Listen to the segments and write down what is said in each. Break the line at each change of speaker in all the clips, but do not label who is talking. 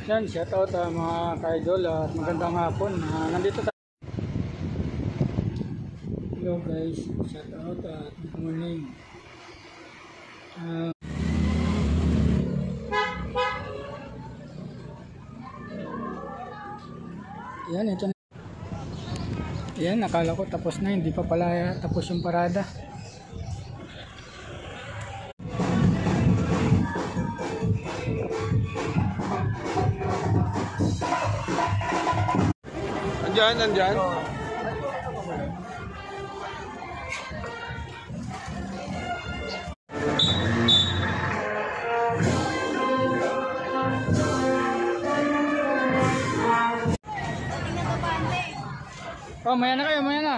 Yan, shoutout mga ka-idol at magandang hapon. Nandito tayo. Hello guys, shoutout at good morning. Yan, ito na. Yan, nakala ko tapos na, hindi pa pala tapos yung parada.
Nandyan.
Oh, maya na kayo, maya na.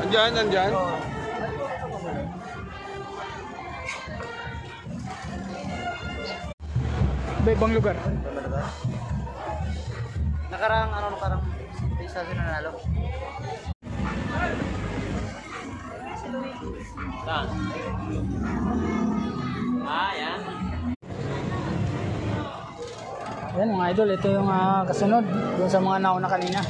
Nandyan.
Ibang lugar.
Nakarang isa din nanalo. Saan? Yan.
Yan mga idol, ito yung kasunod doon sa mga nauna kanina.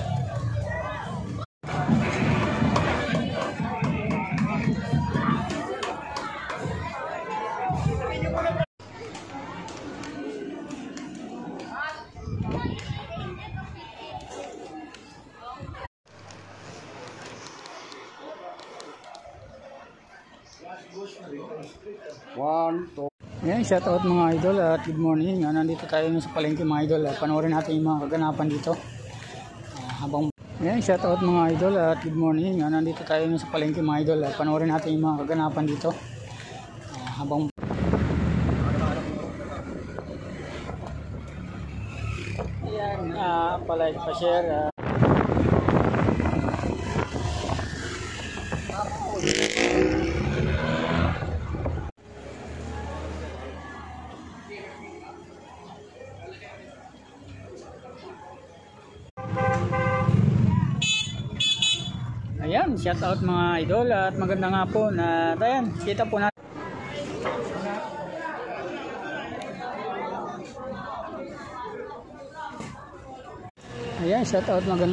Yan, shoutout mga idol at good morning. Nandito tayo sa palengke mga idol at panoorin natin yung mga kaganapan dito. Yan, shoutout mga idol at good morning. Nandito tayo sa palengke mga idol at panoorin natin yung mga kaganapan dito. Yan, palike, pa-share. Ayan, shout out mga idol at magandang hapon. Ayan, kita po natin. Ayan, shout out mga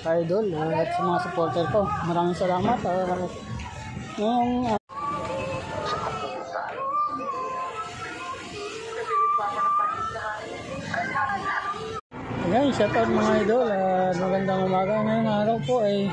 ka-idol at sa mga supporter ko. Maraming salamat. Ayan, shout out mga idol at magandang umaga. Ngayong araw po ay